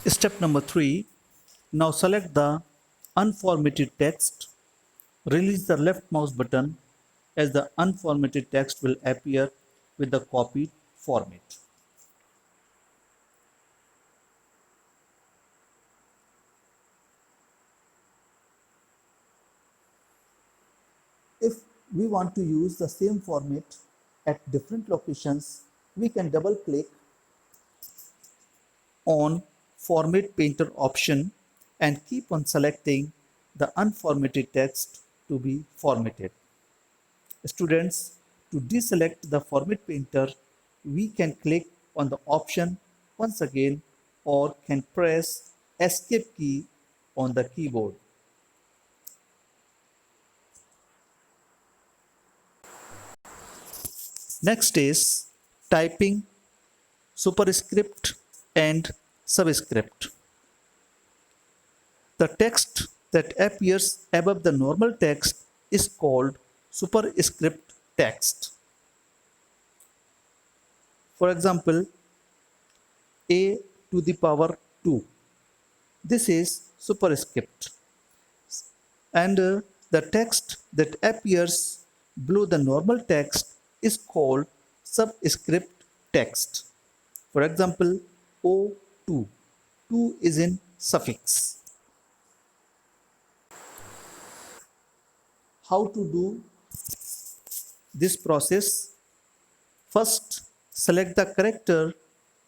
Step number 3. Now select the unformatted text. Release the left mouse button as the unformatted text will appear with the copied format. If we want to use the same format at different locations, we can double click on Format Painter option and keep on selecting the unformatted text to be formatted. Students, to deselect the Format Painter, we can click on the option once again or can press Escape key on the keyboard. Next is typing superscript and subscript. The text that appears above the normal text is called superscript text. For example, a to the power 2. This is superscript. And the text that appears below the normal text is called subscript text. For example, O2. 2 is in suffix. How to do this process? First, select the character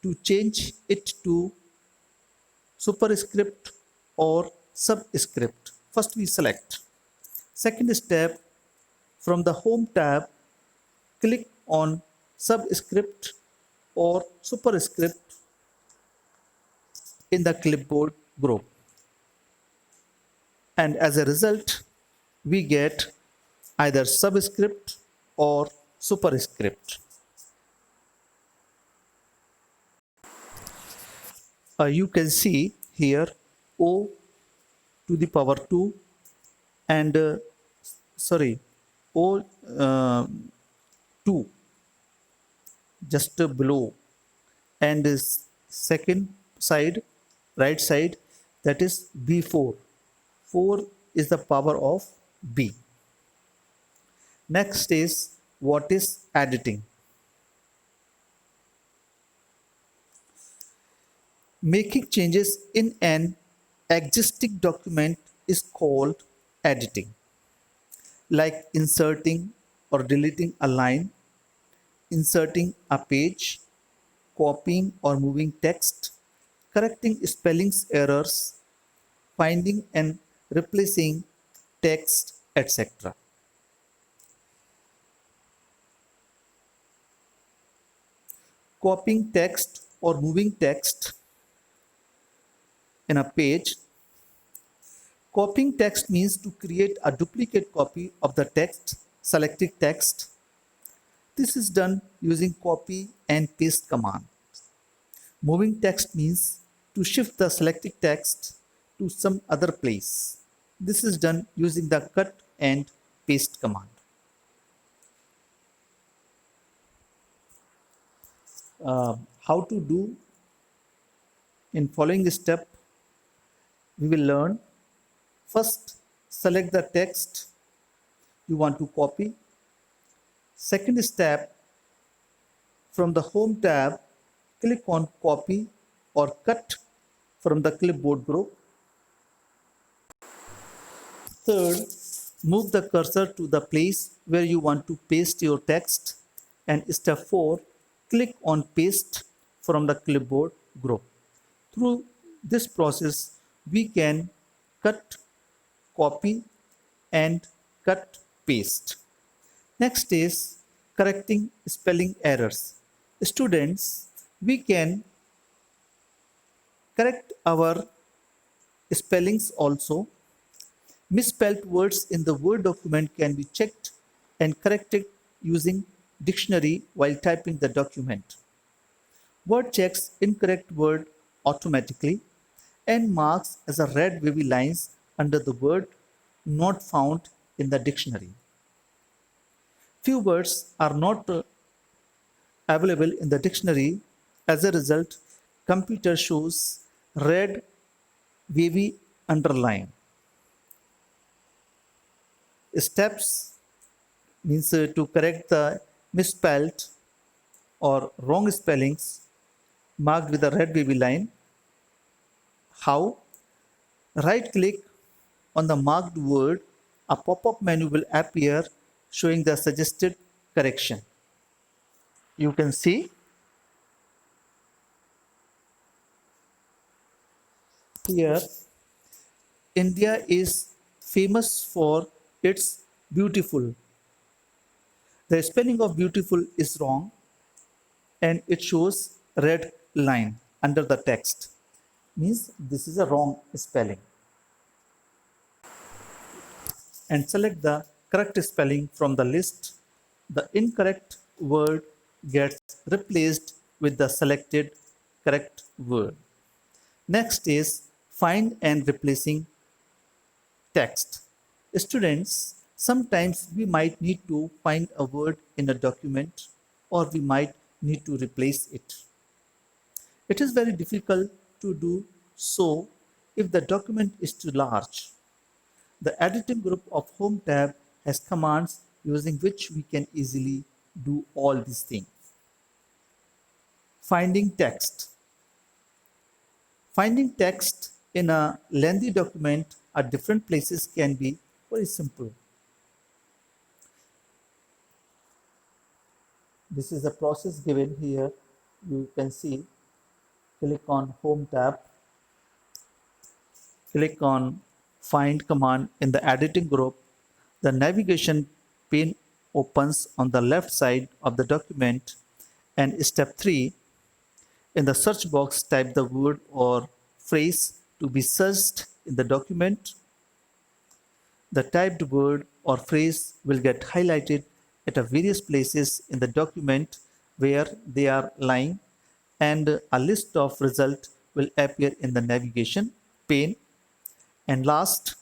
to change it to superscript or subscript. First, we select. Second step, from the Home tab, click on subscript or superscript in the clipboard group. And as a result, we get either subscript or superscript. You can see here O to the power 2 and O 2 just below, and second side, right side, that is B4. 4 is the power of B. Next is what is editing. Making changes in an existing document is called editing, like inserting or deleting a line, inserting a page, copying or moving text, correcting spellings errors, finding and replacing text, etc. Copying text or moving text in a page. Copying text means to create a duplicate copy of the text, selected text. This is done using copy and paste command. Moving text means to shift the selected text to some other place. This is done using the cut and paste command. How to do in following step, we will learn. First, select the text you want to copy. Second step, from the Home tab, click on Copy or Cut from the clipboard group. Third, move the cursor to the place where you want to paste your text. And step 4, click on Paste from the clipboard group. Through this process, we can cut, copy, and cut paste. Next is correcting spelling errors. Students, we can correct our spellings also. Misspelled words in the Word document can be checked and corrected using dictionary while typing the document. Word checks incorrect word automatically and marks as a red wavy lines under the word not found in the dictionary. Few words are not available in the dictionary. As a result, computer shows red wavy underline. Steps means to correct the misspelled or wrong spellings marked with a red wavy line. How? Right click on the marked word, a pop-up menu will appear showing the suggested correction. You can see here, India is famous for its beautiful. The spelling of beautiful is wrong and it shows red line under the text. Means this is a wrong spelling. And select the correct spelling from the list. The incorrect word gets replaced with the selected correct word. Next is find and replacing text. Students, sometimes we might need to find a word in a document or we might need to replace it. It is very difficult to do so if the document is too large. The editing group of Home tab has commands using which we can easily do all these things. Finding text. Finding text in a lengthy document at different places can be very simple. This is the process given here. You can see, click on Home tab, click on Find command in the editing group. The navigation pane opens on the left side of the document, and step 3, in the search box type the word or phrase to be searched in the document. The typed word or phrase will get highlighted at various places in the document where they are lying, and a list of results will appear in the navigation pane. And last,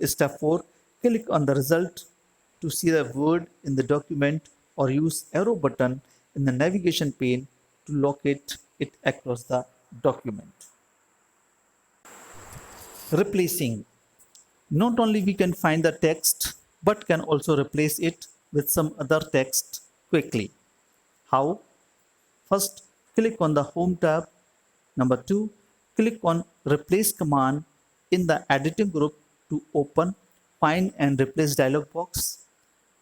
step 4, click on the result to see the word in the document or use arrow button in the navigation pane to locate it across the document. Replacing. Not only we can find the text, but can also replace it with some other text quickly. How? First, click on the Home tab. Number 2, click on Replace command in the editing group to open Find and Replace dialog box.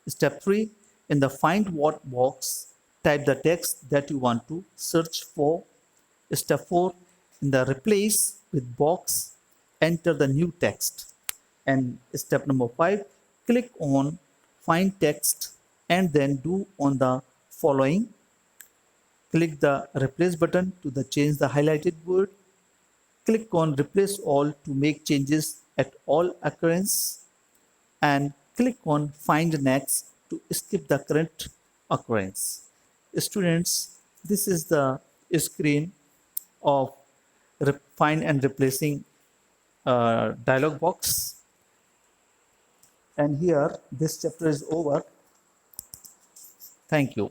Step 3, in the Find What box, type the text that you want to search for. Step 4, in the Replace with box, enter the new text. And step number 5, click on Find Text and then do on the following. Click the Replace button to change the highlighted word. Click on Replace All to make changes at all occurrence, and click on Find Next to skip the current occurrence. Students, this is the screen of Find and Replacing dialog box. And here this chapter is over. Thank you.